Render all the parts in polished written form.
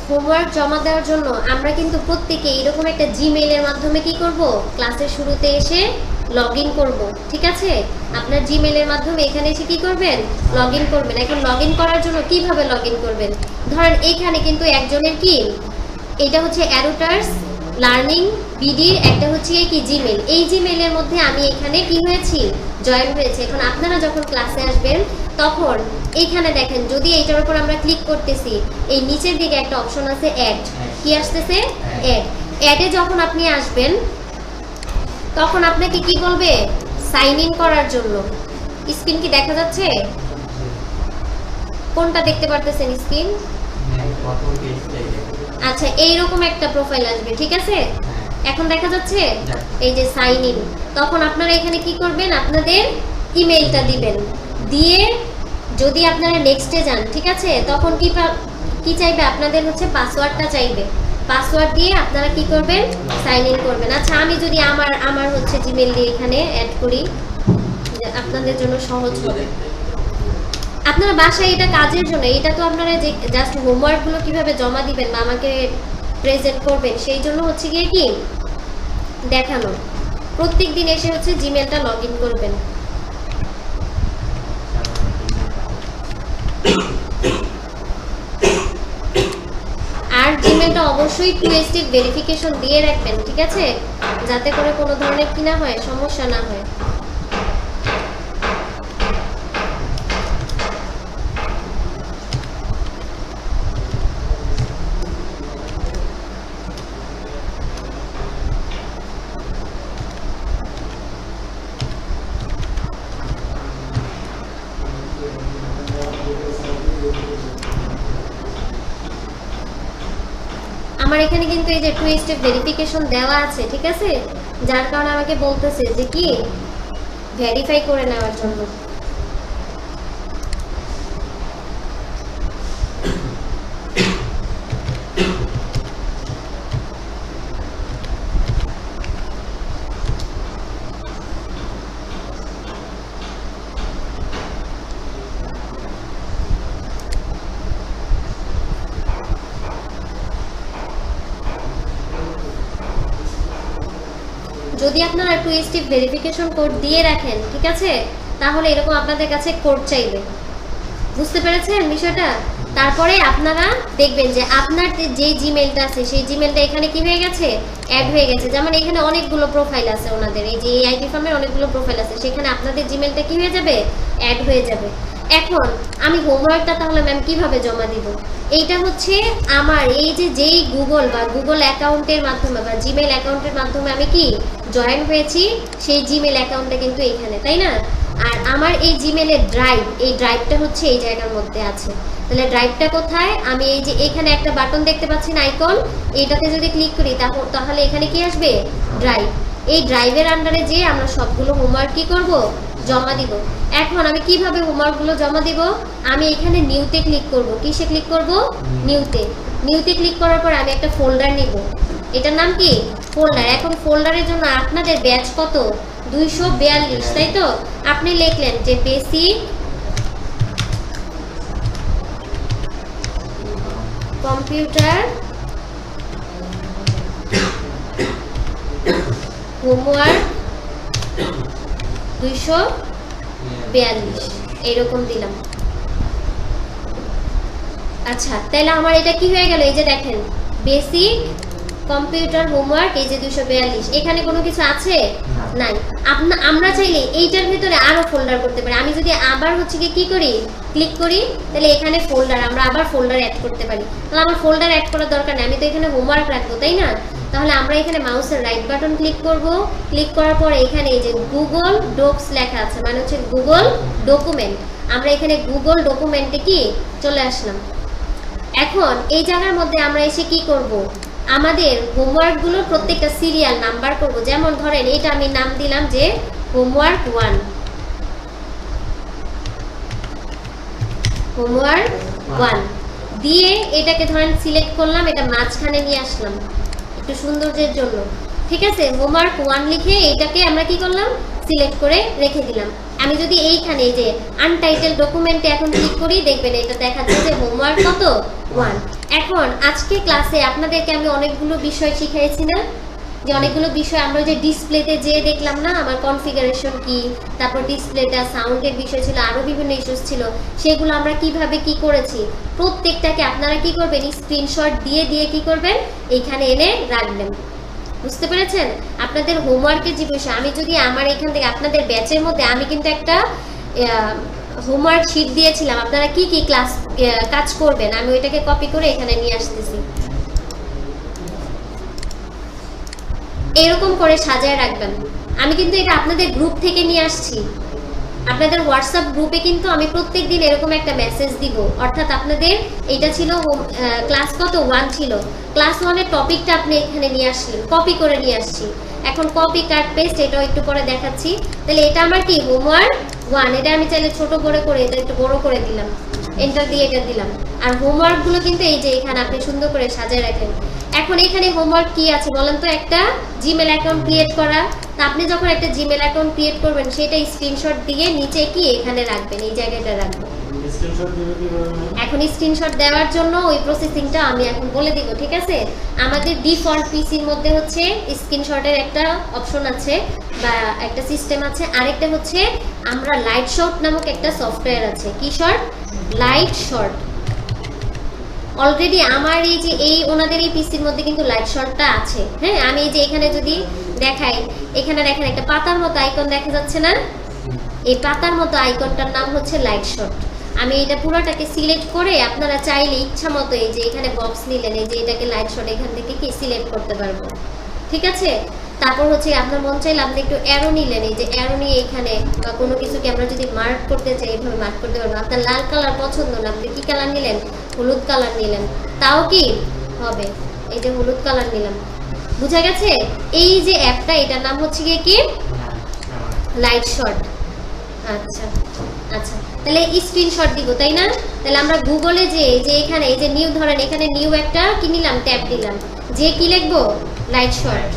Homework জমা দেওয়ার জন্য আমরা কিন্তু প্রত্যেকে এরকম একটা জিমেইলের মাধ্যমে কি করব, ক্লাসের শুরুতে এসে লগ ইন করবো। ঠিক আছে, আপনার জিমেইলের মাধ্যমে এখানে এসে কি করবেন, লগ ইন করবেন। এখন লগ ইন করার জন্য কিভাবে লগ ইন করবেন, ধরেন এইখানে কিন্তু একজনের কি, এটা হচ্ছে অ্যারোটার্স লার্নিং বিডির একটা হচ্ছে কি জিমেইল, এই জিমেইলের মধ্যে আমি এখানে কি হয়েছি, জয়েন হয়েছে। এখন আপনারা যখন ক্লাসে আসবেন তখন এইখানে দেখেন, যদি এইটার উপর আমরা ক্লিক করতেছি, এই নিচের দিকে একটা অপশন আছে অ্যাড, কি আসতেছে অ্যাড। অ্যাডে যখন আপনি আসবেন তখন আপনাকে কি বলবে, সাইন ইন করার জন্য। স্ক্রিন কি দেখা যাচ্ছে, কোনটা দেখতে পারতেছেন স্ক্রিন? আচ্ছা, এইরকম একটা প্রোফাইল আসবে, ঠিক আছে, এখন দেখা যাচ্ছে এই যে সাইন ইন। তখন আপনারা এখানে কি করবেন, আপনাদের ইমেইলটা দিবেন, দিয়ে যদি আপনারা নেক্সটে যান, ঠিক আছে, তখন কি চাইবে, আপনাদের হচ্ছে পাসওয়ার্ডটা চাইবে। পাসওয়ার্ড দিয়ে আপনারা কি করবেন, সাইন ইন করবেন। আচ্ছা, আমি যদি আমার হচ্ছে জিমেইল দিয়ে এখানে অ্যাড করি, আপনাদের জন্য সহজ হবে। আপনারা বাসায় এটা কাজের জন্য, এটা তো আপনারা যে জাস্ট হোমওয়ার্কগুলো কিভাবে জমা দিবেন বা আমাকে প্রেজেন্ট করবেন সেই জন্য হচ্ছে গিয়ে কি দেখানো। প্রত্যেক দিন এসে হচ্ছে জিমেইলটা লগ ইন করবেন। আর জিমেইলটা অবশ্যই 2 স্টেপ ভেরিফিকেশন দিয়ে রাখবেন, ঠিক আছে, যাতে করে কোনো ধরনের কি না হয়, সমস্যা না হয়। আমার এখানে কিন্তু এই যে 2 স্টেপ ভেরিফিকেশন দেওয়া আছে, ঠিক আছে, যার কারণে আমাকে বলতেছে যে কি ভেরিফাই করে নেওয়ার জন্য। যদি আপনারা 2 স্টেপ ভেরিফিকেশন কোড দিয়ে রাখেন, ঠিক আছে, তাহলে এরকম আপনাদের কাছে কোড চাইবে। বুঝতে পেরেছেন বিষয়টা? তারপরে আপনারা দেখবেন যে আপনার যে জিমেইলটা আছে সেই জিমেইলটা এখানে কি হয়ে গেছে, অ্যাড হয়ে গেছে। যেমন এখানে অনেকগুলো প্রোফাইল আছে ওনাদের, এই যে আইটি ফার্মের অনেকগুলো প্রোফাইল আছে, সেখানে আপনাদের জিমেইলটা কি হয়ে যাবে, অ্যাড হয়ে যাবে। এখন আমি হোমওয়ার্কটা তাহলে ম্যাম কিভাবে জমা দিব, এইটা হচ্ছে আমার এই যে যেই গুগল বা গুগল অ্যাকাউন্টের মাধ্যমে বা জিমেইল অ্যাকাউন্টের মাধ্যমে আমি কি জয়েন হয়েছি, সেই জিমেইল অ্যাকাউন্টটা কিন্তু এইখানে, তাই না? আর আমার এই জিমেইলের ড্রাইভ, এই ড্রাইভটা হচ্ছে এই জায়গার মধ্যে আছে। তাহলে ড্রাইভটা কোথায়, আমি এই যে এখানে একটা বাটন দেখতে পাচ্ছেন আইকন, এইটাতে যদি ক্লিক করি তাহলে এখানে কি আসবে, ড্রাইভ। এই ড্রাইভের আন্ডারে যে আমরা সবগুলো হোমওয়ার্ক কি করব, জমা দিব। এখন আমি কিভাবে হোমওয়ার্কগুলো জমা দিব, আমি এখানে নিউতে ক্লিক করব। কিসে ক্লিক করব, নিউতে। নিউতে ক্লিক করার পর আমি একটা ফোল্ডার নিব, এটার নাম কি, ফোল্ডার। এখন ফোল্ডারের জন্য আপনাদের ব্যাচ কত, 242, তাই তো? আপনি লিখলেন যে বেসিক কম্পিউটার হোমওয়ার্ক 242 এইরকম দিলাম। আচ্ছা, তাহলে আমার এটা কি হয়ে গেল, এই যে দেখেন বেসিক কম্পিউটার হোমওয়ার্ক, এই যে 242, এখানে কোনো কিছু আছে নাই। আমরা চাইলে এইটার ভিতরে আরো ফোল্ডার করতে পারি। আমি যদি আবার হচ্ছে কি করি, ক্লিক করি, তাহলে এখানে ফোল্ডার, আমরা আবার ফোল্ডার অ্যাড করতে পারি। তাহলে আমার ফোল্ডার অ্যাড করার দরকার নেই, আমি তো এখানে হোমওয়ার্ক রাখবো, তাই না? তাহলে আমরা এখানে মাউসের রাইট বাটন ক্লিক করব, ক্লিক করার পর এখানে এই যে গুগল ডক্স লেখা আছে, মানে হচ্ছে গুগল ডকুমেন্ট, আমরা এখানে গুগল ডকুমেন্টে কি চলে আসলাম। এখন এই জায়গার মধ্যে আমরা এসে কি করব, আমাদের হোমওয়ার্কগুলো প্রত্যেকটা সিরিয়াল নাম্বার করব। যেমন ধরেন এটা আমি নাম দিলাম যে হোমওয়ার্ক 1, হোমওয়ার্ক 1 দিয়ে এটাকে ধরেন সিলেক্ট করলাম, এটা মাঝখানে নিয়ে আসলাম একটু সৌন্দর্যের জন্য, ঠিক আছে। হোমওয়ার্ক 1 লিখে এটাকে আমরা কি করলাম, সিলেক্ট করে রেখে দিলাম। আমি যদি এইখানে এই যে আনটাইটেল ডকুমেন্টে এখন ক্লিক করি, দেখবেন এটা দেখাচ্ছে যে হোমওয়ার্ক কত 1। এখন আজকে ক্লাসে আপনাদেরকে আমি অনেকগুলো বিষয় শিখিয়েছি না, যে অনেকগুলো বিষয় আমরা যে ডিসপ্লেতে যে দেখলাম না, আমার কনফিগারেশন কি, তারপর ডিসপ্লেটা, সাউন্ডের বিষয় ছিল, আরো বিভিন্ন ইস্যুস ছিল, সেগুলো আমরা কিভাবে কি করেছি প্রত্যেকটাকে আপনারা কি করবেন, স্ক্রিনশট দিয়ে দিয়ে কি করবেন, এইখানে এনে রাখবেন। বুঝতে পেরেছেন? আপনাদের হোমওয়ার্কের যে বিষয়, আমি যদি আমার এখান থেকে আপনাদের ব্যাচের মধ্যে আমি কিন্তু একটা হোমওয়ার্ক শিট দিয়েছিলাম, আপনারা কি কি ক্লাস কাজ করবেন, আমি ওইটাকে কপি করে এখানে নিয়ে আসতেছি। এরকম করে সাজায় রাখবেন। আমি কিন্তু এটা আপনাদের গ্রুপ থেকে নিয়ে আসছি, আপনাদের হোয়াটসঅ্যাপ গ্রুপে কিন্তু আমি প্রত্যেকদিন এরকম একটা মেসেজ দিব। অর্থাৎ আপনাদের এটা ছিল ক্লাস কত 1 ছিল, ক্লাস 1-এর টপিকটা আপনি এখানে নিয়ে আসলেন, কপি করে নিয়ে আসছি। এখন কপি কাট পেস্ট এটাও একটু পরে দেখাচ্ছি। তাহলে এটা আমার কি হোমওয়ার্ক 1, এটা আমি চাইলে ছোট করে এটা একটু বড় করে দিলাম, এন্টার দিয়ে এটা দিলাম। আর হোমওয়ার্কগুলো কিন্তু এই যে এখানে আপনি সুন্দর করে সাজিয়ে রাখেন। এখন এখানে হোমওয়ার্ক কি আছে বলেন তো? একটা জিমেল অ্যাকাউন্ট ক্রিয়েট করা। তা আপনি যখন একটা জিমেল অ্যাকাউন্ট ক্রিয়েট করবেন, সেটা স্ক্রিনশট দিয়ে নিচে কি এখানে রাখবেন, এই জায়গাটা রাখবেন। এখন স্ক্রিনশট দেওয়ার জন্য ওই প্রসেসিংটা আমি এখন বলে দিব, ঠিক আছে? আমাদের ডিফল্ট পিসির মধ্যে হচ্ছে স্ক্রিনশটের একটা অপশন আছে বা একটা সিস্টেম আছে, আরেকটা হচ্ছে আমরা লাইট শট নামক একটা সফটওয়্যার আছে। কি শট? Light shot. অলরেডি আমার এই যে ওনাদের এই পিসির মধ্যে কিন্তু লাইট শটটা আছে। হ্যাঁ, আমি এই যে এখানে যদি দেখাই, এখানে দেখেন একটা পাতার মতো আইকন দেখা যাচ্ছে না? এই পাতার মতো আইকনটার নাম হচ্ছে লাইট শট। আমি এটা পুরোটাকে সিলেক্ট করে আপনারা চাইলে ইচ্ছা মতো এই যে এখানে বক্স নিলেন, এই যে এটাকে লাইট শট এখান থেকে কি সিলেক্ট করতে পারবো, ঠিক আছে? তারপর হচ্ছে আপনার মন চাইলে আপনি একটু অ্যারো নিলেন, এই যে অ্যারো নিয়ে এখানে বা কোনো কিছুকে আমরা যদি মার্ক করতে চাই এইভাবে মার্ক করতে পারবো। আপনার লাল কালার পছন্দ না, আপনি কি কালার নিলেন? হলুদ কালার নিলেন, তাও কি হবে? এই যে হলুদ কালার নিলাম। বুঝা গেছে? এই যে অ্যাপটা, এটার নাম হচ্ছে গিয়ে কি লাইট শট। আচ্ছা আচ্ছা, তাহলে স্ক্রিনশট দিব, তাই না? তাহলে আমরা গুগলে যে এখানে এই যে নিউ, ধরেন এখানে নিউ একটা কি নিলাম, ট্যাব দিলাম, যে কি লিখবো, লাইট শট।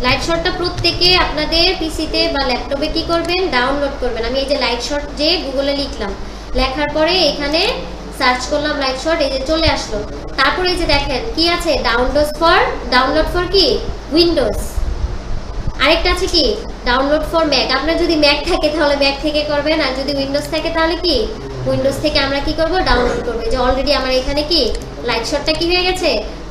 লাইট শটটা প্রত্যেকে আপনাদের পিসিতে বা ল্যাপটপে কি করবেন, ডাউনলোড করবেন। আমি এই যে লাইট শট যে গুগলে লিখলাম, লেখার পরে এখানে সার্চ করলাম লাইট শট, এই যে চলে আসলো। তারপরে এই যে দেখেন কি আছে, ডাউনলোড ফর কি উইন্ডোজ, আরেকটা আছে কি ডাউনলোড ফর ম্যাক। আপনার যদি ম্যাক থাকে তাহলে ম্যাক থেকে করবেন, আর যদি উইন্ডোজ থাকে তাহলে কি উইন্ডোজ থেকে আমরা কি করব, ডাউনলোড করব। যে অলরেডি আমার এখানে কি লাইট শটটা কি হয়ে গেছে,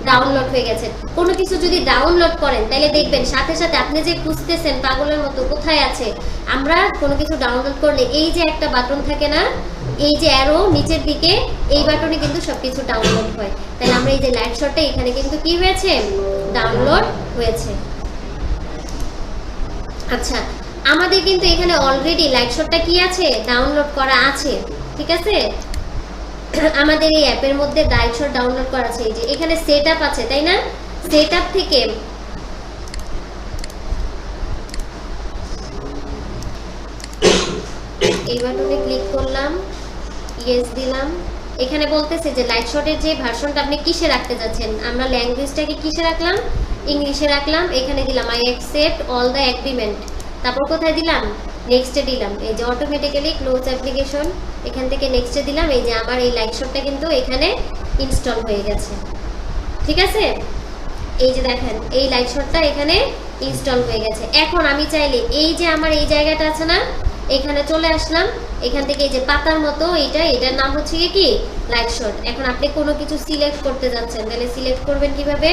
ডাউনলোড হয়ে গেছে। কোনো কিছু যদি ডাউনলোড করেন তাহলে দেখবেন সাথে সাথে আপনি যে খুঁজতেছেন পাগলের মতো কোথায় আছে, আমরা কোনো কিছু ডাউনলোড করলে এই যে একটা বাটন থাকে না, এই যে অ্যারো নিচের দিকে, এই বাটনে কিন্তু সবকিছু ডাউনলোড হয়। তাহলে আমরা এই যে লাইট শটটা এখানে কিন্তু কি হয়েছে, ডাউনলোড হয়েছে। আচ্ছা, আমাদের কিন্তু এখানে অলরেডি লাইট শটটা কি আছে, ডাউনলোড করা আছে, ঠিক আছে? আমাদের এই অ্যাপের মধ্যে লাইট শট ডাউনলোড করা আছে। এই যে এখানে সেটআপ আছে, তাই না? সেটআপ থেকে এই বাটনে ক্লিক করলাম, ইয়েস দিলাম। এখানে বলতেছে যে লাইট শটের যে ভার্সনটা আপনি কিসে রাখতে যাচ্ছেন, আমরা ল্যাঙ্গুয়েজটাকে কিসে রাখলাম, ইংলিশে রাখলাম। এখানে দিলাম I accept all the agreement. তারপর কোথায় দিলাম, নেক্সটে দিলাম। এই যে অটোমেটিক্যালি ক্লোজ অ্যাপ্লিকেশন, এখান থেকে নেক্সটে দিলাম। এই যে আমার এই লাইট শটটা কিন্তু এখানে ইনস্টল হয়ে গেছে, ঠিক আছে? এই যে দেখেন এই লাইট শটটা এখানে ইনস্টল হয়ে গেছে। এখন আমি চাইলে এই যে আমার এই জায়গাটা আছে না, এখানে চলে আসলাম। এখান থেকে এই যে পাতার মতো এটার নাম হচ্ছে কি লাইট শট। এখন আপনি কোনো কিছু সিলেক্ট করতে যাচ্ছেন, তাহলে সিলেক্ট করবেন কিভাবে,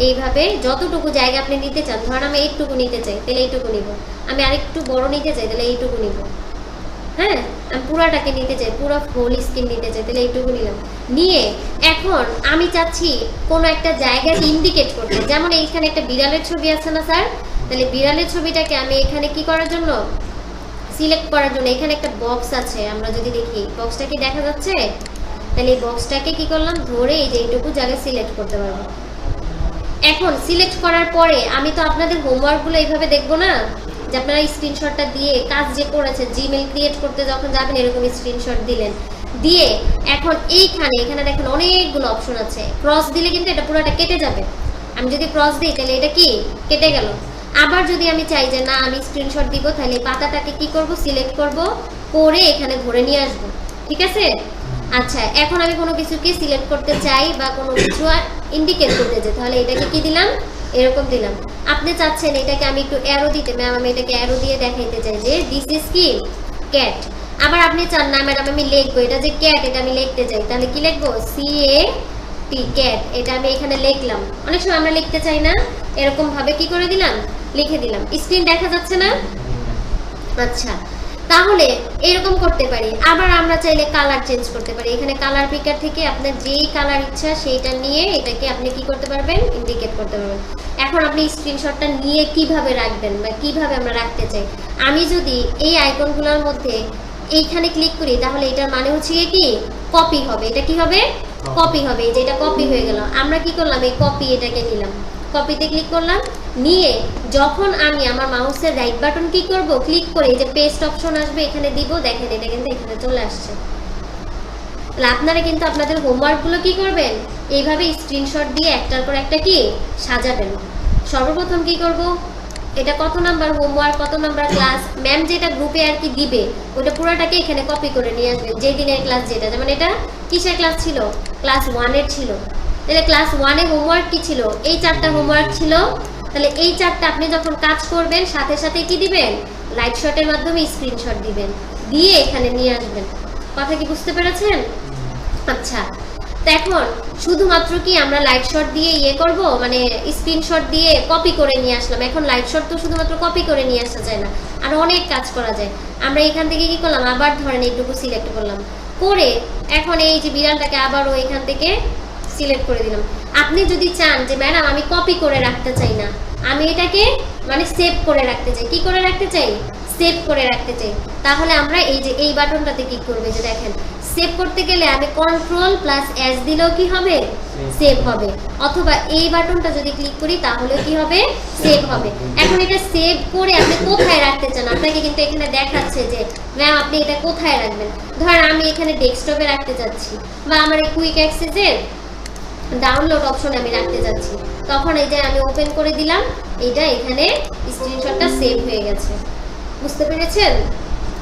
এইভাবে যতটুকু জায়গা আপনি নিতে চান। ধরেন আমি এইটুকু নিতে চাই, তাহলে এইটুকু নিব। আমি আরেকটু বড় নিতে চাই, তাহলে এইটুকু নিব। হ্যাঁ, আমি পুরাটাকে নিতে চাই, পুরো ফুল স্ক্রিন নিতে চাই, তাহলে এইটুকু নিলাম। নিয়ে এখন আমি চাচ্ছি কোনো একটা জায়গা ইন্ডিকেট করতে, যেমন এইখানে একটা বিড়ালের ছবি আছে না স্যার, তাহলে বিড়ালের ছবিটাকে আমি এখানে কি করার জন্য, সিলেক্ট করার জন্য এখানে একটা বক্স আছে। আমরা যদি দেখি বক্সটা কি দেখা যাচ্ছে, তাহলে এই বক্সটাকে কি করলাম, ধরে এই যে এইটুকু জায়গায় সিলেক্ট করতে পারবো। এখন সিলেক্ট করার পরে আমি তো আপনাদের হোমওয়ার্কগুলো এইভাবে দেখবো না, যে আপনারা স্ক্রিনশটটা দিয়ে কাজ যে করেছেন, জিমেল ক্রিয়েট করতে যখন যাবেন এরকম স্ক্রিনশট দিলেন, দিয়ে এখন এখানে দেখেন অনেকগুলো অপশন আছে। ক্রস দিলে কিন্তু এটা পুরোটা কেটে যাবে। আমি যদি ক্রস দিই তাহলে এটা কি কেটে গেল। আবার যদি আমি চাই যে না আমি স্ক্রিনশট দিব, তাহলে পাতাটাকে কি করব, সিলেক্ট করব, করে এখানে ধরে নিয়ে আসবো, ঠিক আছে? আচ্ছা, এখন আমি কোনো কিছুকে সিলেক্ট করতে চাই বা কোনো কিছু ইন্ডিকেট করতে চাই, তাহলে এটাকে কি দিলাম, এরকম দিলাম। আপনি চাচ্ছেন এটাকে আমি একটু অ্যারো দিতে, ম্যাম আমি এটাকে অ্যারো দিয়ে দেখাইতে চাই যে দিস ইজ কি ক্যাট। আবার আপনি চান না ম্যাডাম আমি লিখবো এটা যে ক্যাট, এটা আমি লিখতে চাই, তাহলে কি লিখবো, CAT ক্যাট, এটা আমি এখানে লিখলাম। অনেক সময় আমরা লিখতে চাই না, এরকম ভাবে কি করে দিলাম, লিখে দিলাম। স্ক্রিন দেখা যাচ্ছে না? আচ্ছা, তাহলে এরকম করতে পারি। আবার আমরা চাইলে কালার চেঞ্জ করতে পারি, এখানে কালার পিকার থেকে আপনার যেই কালার ইচ্ছা সেইটা নিয়ে এটাকে আপনি কি করতে পারবেন, ইন্ডিকেট করতে পারবেন। এখন আপনি স্ক্রিনশটটা নিয়ে কিভাবে রাখবেন বা কিভাবে আমরা রাখতে চাই, আমি যদি এই আইকনগুলোর মধ্যে এইখানে ক্লিক করি তাহলে এটার মানে হচ্ছে কি কপি হবে। এটা কি হবে, কপি হবে। এই যে এটা কপি হয়ে গেল, আমরা কি করলাম, এই কপি এটাকে নিলাম, কপিতে ক্লিক করলাম, নিয়ে যখন আমি আমার মাউসের রাইট বাটন কি করব, ক্লিক করে এই যে পেস্ট অপশন আসবে এখানে দিব, দেখেন এটা কিন্তু এখানে চলে আসছে। তাহলে আপনারা কিন্তু আপনাদের হোমওয়ার্কগুলো কি করবেন, এইভাবে স্ক্রিনশট দিয়ে একটার পর একটা কি সাজাবেন। সর্বপ্রথম কি করব, এটা কত নাম্বার হোমওয়ার্ক, কত নাম্বার ক্লাস, ম্যাম যেটা গ্রুপে আর কি দিবে ওটা পুরোটাকে এখানে কপি করে নিয়ে আসবেন। যে দিনের ক্লাস যেটা, যেমন এটা কিসের ক্লাস ছিল, ক্লাস 1-এর ছিল, তাহলে ক্লাস 1-এ হোমওয়ার্ক কি ছিল, এই 4টা হোমওয়ার্ক ছিল। তাহলে এই 4টা আপনি যখন কাজ করবেন সাথে সাথে কি দিবেন, লাইট শটের মাধ্যমে স্ক্রিনশট দিবেন, দিয়ে এখানে নিয়ে আসবেন। কথা কি বুঝতে পেরেছেন? আচ্ছা, তো এখন শুধুমাত্র কি আমরা লাইট শট দিয়ে ইয়ে করব, মানে স্ক্রিনশট দিয়ে কপি করে নিয়ে আসলাম। এখন লাইট শট তো শুধুমাত্র কপি করে নিয়ে আসা যায় না, আর অনেক কাজ করা যায়। আমরা এখান থেকে কি করলাম, আবার ধরেন এইটুকু সিলেক্ট করলাম, করে এখন এই যে বিড়ালটাকে আবারও এখান থেকে সিলেক্ট করে দিলাম। আপনি যদি চান যে ম্যাডাম আমি কপি করে রাখতে চাই না, আমি এটাকে মানে সেভ করে রাখতে চাই, কি করে রাখতে চাই, সেভ করে রাখতে চাই, তাহলে আমরা এই যে এই বাটনটাতে ক্লিক করবে। যে দেখেন সেভ করতে গেলে আমি Ctrl+S দিলেও কি হবে, সেভ হবে, অথবা এই বাটনটা যদি ক্লিক করি তাহলে কি হবে, সেভ হবে। এখন এটা সেভ করে আপনি কোথায় রাখতে চান, আপনাকে কিন্তু এখানে দেখাচ্ছে যে ম্যাম আপনি এটা কোথায় রাখবেন। ধরেন আমি এখানে ডেস্কটপে রাখতে চাচ্ছি, বা আমার এই কুইক অ্যাক্সেসের ডাউনলোড অপশনে আমি রাখতে যাচ্ছি, তখন এই যে আমি ওপেন করে দিলাম, এটা এখানে স্ক্রিনশটটা সেভ হয়ে গেছে। বুঝতে পেরেছেন?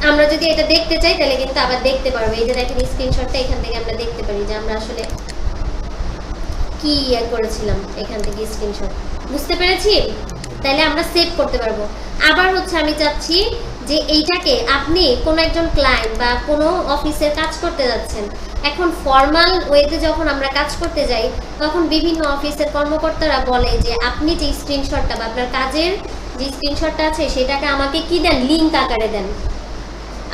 আমরা যদি এটা দেখতে চাই তাহলে কিন্তু আবার দেখতে পারবো। এই যে দেখেন স্ক্রিনশটটা এখান থেকে আমরা দেখতে পারি যে আমরা আসলে কি করেছিলাম, এখান থেকে স্ক্রিনশট। বুঝতে পেরেছি? তাহলে আমরা সেভ করতে পারবো। আবার হচ্ছে আমি চাচ্ছি যে এইটাকে আপনি কোনো একজন ক্লায়েন্ট বা কোনো অফিসের কাজ করতে যাচ্ছেন, এখন ফর্মাল ওয়েতে যখন আমরা কাজ করতে যাই তখন বিভিন্ন অফিসের কর্মকর্তারা বলে যে আপনি যে স্ক্রিনশটটা বা আপনার কাজের যে স্ক্রিনশটটা আছে সেটাকে আমাকে কি দেন, লিঙ্ক আকারে দেন।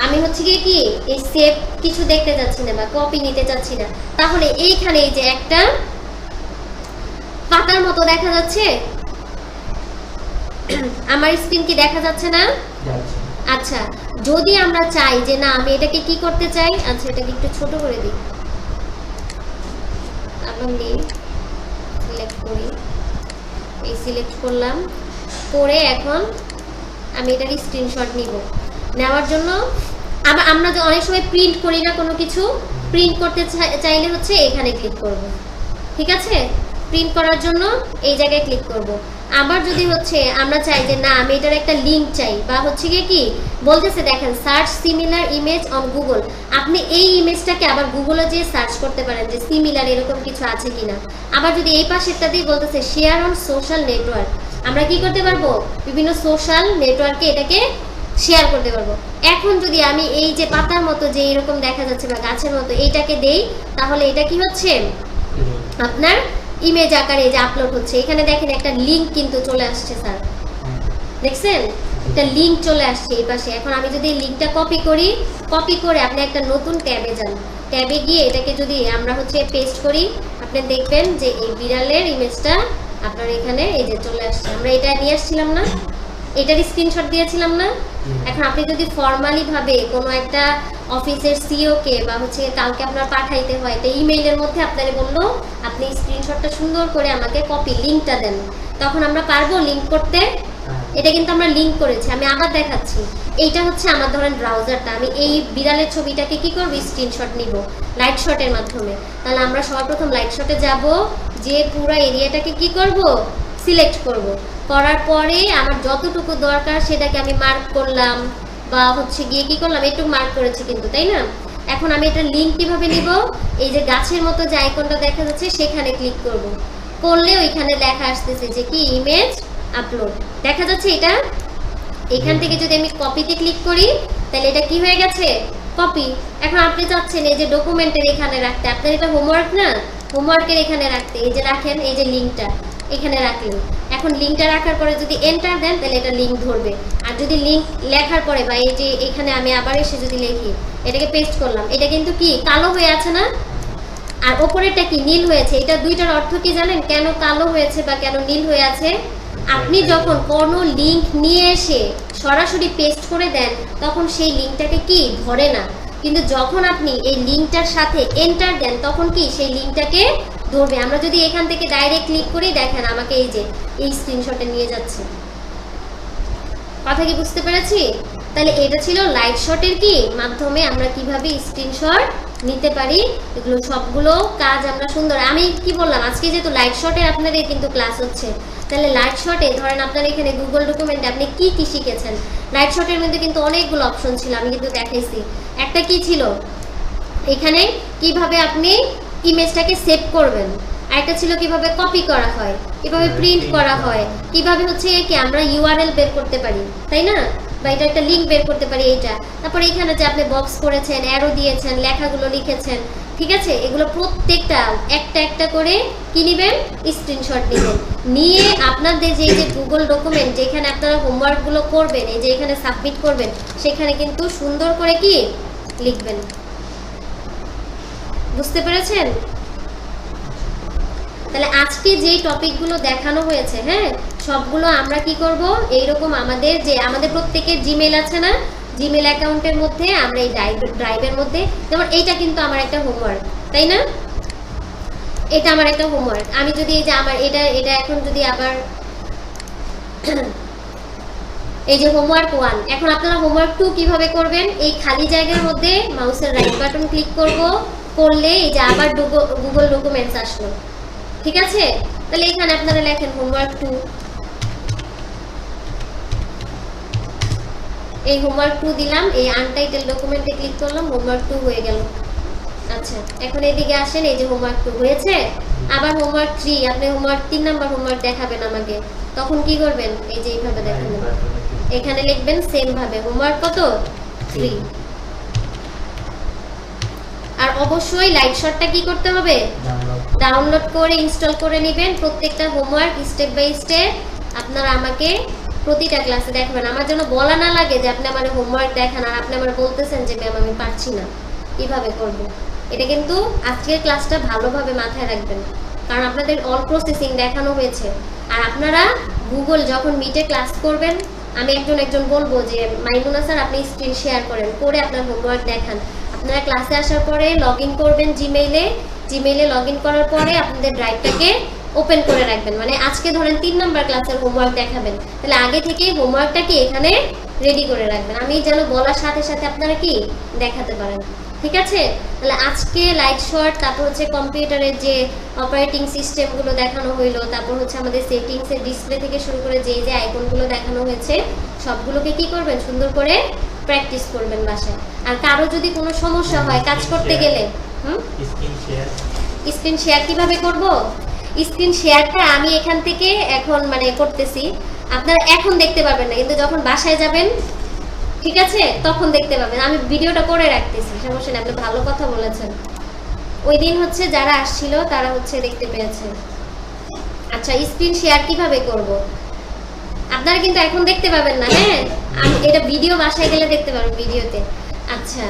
আমি হচ্ছে গিয়ে কি এই সেভ কিছু দেখতে যাচ্ছি না বা কপি নিতে চাচ্ছি না, তাহলে এইখানে এই যে একটা পাতার মতো দেখা যাচ্ছে, আমার স্ক্রিন কি দেখা যাচ্ছে না? আচ্ছা, যদি আমরা চাই যে না আমি এটাকে কি করতে চাই, আচ্ছা এটাকে একটু ছোট করে দিই, আমি সিলেক্ট করি, এই সিলেক্ট করলাম, করে এখন আমি এটার স্ক্রিনশট নিব। নেওয়ার জন্য আমরা যে অনেক সময় প্রিন্ট করি না কোনো কিছু, প্রিন্ট করতে চাইলে হচ্ছে এখানে ক্লিক করব, ঠিক আছে? প্রিন্ট করার জন্য এই জায়গায় ক্লিক করব। আবার যদি হচ্ছে আমরা চাই যে না আমি এটার একটা লিঙ্ক চাই, বা হচ্ছে গিয়ে কি বলতেছে দেখেন search similar image on Google, আপনি এই ইমেজটাকে আবার গুগলে যেয়ে সার্চ করতে পারেন যে সিমিলার এরকম কিছু আছে কিনা। আবার যদি এই পাশেরটা দিয়ে বলতেছে শেয়ার অন সোশ্যাল নেটওয়ার্ক, আমরা কি করতে পারবো, বিভিন্ন সোশ্যাল নেটওয়ার্কে এটাকে শেয়ার করতে পারবো। এখন যদি আমি এই যে পাতার মতো যে এরকম দেখা যাচ্ছে বা গাছের মতো এইটাকে দেই, তাহলে এটা কি হচ্ছে আপনার ইমেজ আকারে যে আপলোড হচ্ছে। এখানে দেখেন একটা লিঙ্ক কিন্তু চলে আসছে স্যার, দেখছেন একটা লিঙ্ক চলে আসছে এই পাশে। এখন আমি যদি এই লিঙ্কটা কপি করি, কপি করে আপনি একটা নতুন ট্যাবে যান, ট্যাবে গিয়ে এটাকে যদি আমরা হচ্ছে পেস্ট করি, আপনি দেখবেন যে এই বিড়ালের ইমেজটা আপনার এখানে এই যে চলে আসছে। আমরা এটা নিয়ে আসছিলাম না, এটার স্ক্রিনশট দিয়েছিলাম না। এখন আপনি যদি ফর্মালি ভাবে কোনো একটা অফিসের সিইও কে বা হচ্ছে কালকে আপনার পাঠাইতে হয়, তো ইমেইলের মধ্যে আপনারা বললো আপনি স্ক্রিনশটটা সুন্দর করে আমাকে কপি লিঙ্কটা দেন, তখন আমরা পারবো লিঙ্ক করতে। এটা কিন্তু আমরা লিঙ্ক করেছি, আমি আবার দেখাচ্ছি। এইটা হচ্ছে আমার ধরেন ব্রাউজারটা, আমি এই বিড়ালের ছবিটাকে কি করব, স্ক্রিনশট নিব লাইট শটের মাধ্যমে। তাহলে আমরা সর্বপ্রথম লাইট শটে যাব, যে পুরো এরিয়াটাকে কি করব, সিলেক্ট করব। করার পরে আমার যতটুকু দরকার সেটাকে আমি মার্ক করলাম, বা হচ্ছে গিয়ে কি করলাম, একটু মার্ক করেছি কিন্তু, তাই না? এখন আমি এটা লিঙ্ক কিভাবে নিব? এই যে গাছের মতো যে আইকনটা দেখা যাচ্ছে সেখানে ক্লিক করব, করলে ওইখানে লেখা আসতেছে যে কি ইমেজ আপলোড, দেখা যাচ্ছে এটা। এখান থেকে যদি আমি কপিতে ক্লিক করি তাহলে এটা কি হয়ে গেছে, কপি। এখন আপনি চাচ্ছেন এই যে ডকুমেন্টের এখানে রাখতে, আপনার এটা হোমওয়ার্ক না, হোমওয়ার্কের এখানে রাখতে, এই যে রাখেন, এই যে লিঙ্কটা এখানে রাখলেন। এখন লিঙ্কটা রাখার পরে যদি এন্টার দেন তাহলে এটা লিঙ্ক ধরবে। আর যদি লিঙ্ক লেখার পরে বা এই যে এখানে আমি আবার এসে যদি লিখি, এটাকে পেস্ট করলাম, এটা কিন্তু কি কালো হয়ে আছে না, আর ওপরেরটা কি নীল হয়েছে। এটা দুইটার অর্থ কি জানেন, কেন কালো হয়েছে বা কেন নীল হয়ে আছে? আপনি যখন কোনো লিঙ্ক নিয়ে এসে সরাসরি পেস্ট করে দেন তখন সেই লিঙ্কটাকে কি ধরে না, কিন্তু যখন আপনি এই লিঙ্কটার সাথে এন্টার দেন তখন কি সেই লিঙ্কটাকে ধরবে। আমরা যদি এখান থেকে ডাইরেক্ট ক্লিক করি, দেখেন আমাকে এই যে এই স্ক্রিনশটে নিয়ে যাচ্ছে। কথা কি বুঝতে পেরেছি? তাহলে এটা ছিল লাইট শটের কি মাধ্যমে আমরা কিভাবে স্ক্রিনশট নিতে পারি। এগুলো সবগুলো কাজ আমরা সুন্দর, আমি কি বললাম আজকে যেহেতু লাইট শটের আপনাদের কিন্তু ক্লাস হচ্ছে, তাহলে লাইট শটে ধরেন আপনার এখানে গুগল ডকুমেন্টে আপনি কি কি শিখেছেন। লাইট শটের মধ্যে কিন্তু অনেকগুলো অপশন ছিল, আমি কিন্তু দেখাইছি। একটা কি ছিল, এখানে কিভাবে আপনি ইমেজটাকে সেভ করবেন, আরেকটা ছিল কিভাবে কপি করা হয়, কিভাবে প্রিন্ট করা হয়, কিভাবে হচ্ছে কি আমরা ইউআরএল বের করতে পারি, তাই না, বা এটা একটা লিঙ্ক বের করতে পারি এইটা। তারপর এখানে যে আপনি বক্স করেছেন, অ্যারো দিয়েছেন, লেখাগুলো লিখেছেন, ঠিক আছে, এগুলো প্রত্যেকটা একটা একটা করে কি নেবেন, স্ক্রিনশট নেবেন। নিয়ে আপনাদের যে গুগল ডকুমেন্ট যেখানে আপনারা হোমওয়ার্কগুলো করবেন, এই যে এখানে সাবমিট করবেন, সেখানে কিন্তু সুন্দর করে কি লিখবেন। বুঝতে পেরেছেন? তাহলে আজকে যেই টপিকগুলো দেখানো হয়েছে, হ্যাঁ, সবগুলো আমরা কি করব, এইরকম আমাদের যে আমাদের প্রত্যেকের জিমেল আছে না, জিমেল অ্যাকাউন্টের মধ্যে আমরা এই ড্রাইভের মধ্যে, যেমন এইটা কিন্তু আমার একটা হোমওয়ার্ক, তাই না, এটা আমার একটা হোমওয়ার্ক। আমি যদি এই যে আমার এটা এখন যদি আবার এই যে হোমওয়ার্ক 1, এখন আপনারা হোমওয়ার্ক 2 কিভাবে করবেন, এই খালি জায়গার মধ্যে মাউসের রাইট বাটন ক্লিক করব, করলে এই যে আবার গুগল ডকুমেন্টস আসলো, ঠিক আছে। তাহলে এখানে আপনারা লেখেন হোমওয়ার্ক 2, এই হোমওয়ার্ক 2 দিলাম, এই আনটাইটেল ডকুমেন্টে ক্লিক করলাম, হোমওয়ার্ক 2 হয়ে গেল। আচ্ছা, এখন এইদিকে আসেন, এই যে হোমওয়ার্ক 2 হয়েছে। আবার হোমওয়ার্ক 3, আপনি হোমওয়ার্ক 3 নাম্বার হোমওয়ার্ক দেখাবেন আমাকে, তখন কি করবেন, এই যে এইভাবে দেখাবেন, এখানে লিখবেন সেম ভাবে হোমওয়ার্ক কত 3। আর অবশ্যই লাইট শটটা কি করতে হবে, ডাউনলোড করে ইনস্টল করে নেবেন। প্রত্যেকটা হোমওয়ার্ক স্টেপ বাই স্টেপ আপনারা আমাকে প্রতিটা ক্লাসে দেখাবেন, আমার জন্য বলা না লাগে যে আপনি আমার হোমওয়ার্ক দেখান আর আপনি আমার বলতেছেন যে ম্যাম আমি পারছি না, কিভাবে করব। এটা কিন্তু আজকের ক্লাসটা ভালোভাবে মাথায় রাখবেন, কারণ আপনাদের অল প্রসেসিং দেখানো হয়েছে। আর আপনারা গুগল যখন মিটে ক্লাস করবেন, আমি একজন বলবো যে মাইমুনা স্যার আপনি স্ক্রিন শেয়ার করেন, করে আপনার হোমওয়ার্ক দেখান। আপনারা ক্লাসে আসার পরে লগ ইন করবেন জিমেইলে লগ ইন করার পরে আপনাদের ড্রাইভটাকে ওপেন করে রাখবেন। মানে আজকে ধরেন 3 নাম্বার ক্লাসের হোমওয়ার্ক দেখাবেন, তাহলে আগে থেকে হোমওয়ার্কটা কি এখানে রেডি করে রাখবেন, আমি যেন বলার সাথে সাথে আপনারা কি দেখাতে পারেন, ঠিক আছে। তাহলে আজকে লাইট শট, তারপর হচ্ছে কম্পিউটারের যে অপারেটিং সিস্টেমগুলো দেখানো হইলো, তারপর হচ্ছে আমাদের সেটিংসের ডিসপ্লে থেকে শুরু করে যে আইকনগুলো দেখানো হয়েছে, সবগুলোকে কি করবেন, সুন্দর করে প্র্যাকটিস করবেন বাসায়। আর কারো যদি কোনো সমস্যা হয় কাজ করতে গেলে, স্ক্রিন শেয়ার কিভাবে করব, স্ক্রিন শেয়ারটা আমি এখান থেকে এখন মানে করতেছি, আপনারা এখন দেখতে পারবেন না, কিন্তু যখন বাসায় যাবেন, ঠিক আছে, তখন দেখতে পাবেন। আমি ভিডিওটা করে রাখতেছি, সমস্যা নেই, আপনি ভালো কথা বলেছেন। ওই দিন হচ্ছে যারা আসছিল তারা হচ্ছে দেখতে পেয়েছে। আচ্ছা, স্ক্রিন শেয়ার কিভাবে করব, আপনারা কিন্তু এখন দেখতে পাবেন না, হ্যাঁ, আমি এটা ভিডিও বাসায় গেলে দেখতে পারবেন ভিডিওতে। আচ্ছা,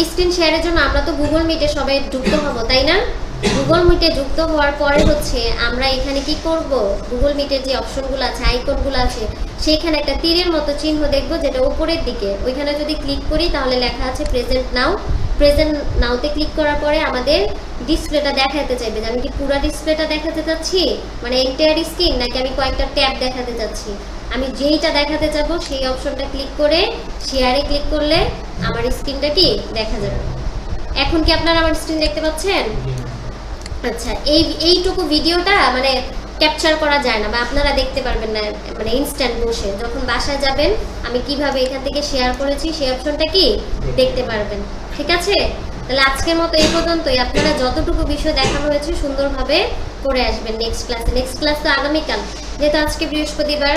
স্ক্রিন শেয়ারের জন্য আমরা তো গুগল মিটে সবাই যুক্ত হব, তাই না? গুগল মিটে যুক্ত হওয়ার পরে হচ্ছে আমরা এখানে কি করব, গুগল মিটের যে অপশনগুলো আছে, আইকনগুলো আছে, সেইখানে একটা তীরের মতো চিহ্ন দেখব যেটা উপরের দিকে, ওইখানে যদি ক্লিক করি তাহলে লেখা আছে প্রেজেন্ট নাও। প্রেজেন্ট নাওতে ক্লিক করার পরে আমাদের ডিসপ্লেটা দেখাতে চাইবে যে আমি কি পুরো ডিসপ্লেটা দেখাতে চাচ্ছি, মানে এন্টায়ার স্ক্রিন, নাকি আমি কয়েকটা ট্যাব দেখাতে চাচ্ছি। আমি যেইটা দেখাতে চাবো সেই অপশনটা ক্লিক করে শেয়ারে ক্লিক করলে আমার স্ক্রিনটা কি দেখা যাবে। এখন কি আপনারা আমার স্ক্রিন দেখতে পাচ্ছেন? আচ্ছা, এইটুকু ভিডিওটা মানে ক্যাপচার করা যায় না বা আপনারা দেখতে পারবেন না মানে ইনস্ট্যান্ট বসে। যখন বাসায় যাবেন আমি কিভাবে এখান থেকে শেয়ার করেছি সেই অপশনটা কি দেখতে পারবেন। ঠিক আছে, তাহলে আজকের মতো এই পর্যন্তই। আপনারা যতটুকু বিষয় দেখানো হয়েছে সুন্দরভাবে করে আসবেন নেক্সট ক্লাসে। নেক্সট ক্লাস তো আগামীকাল, যেহেতু আজকে বৃহস্পতিবার।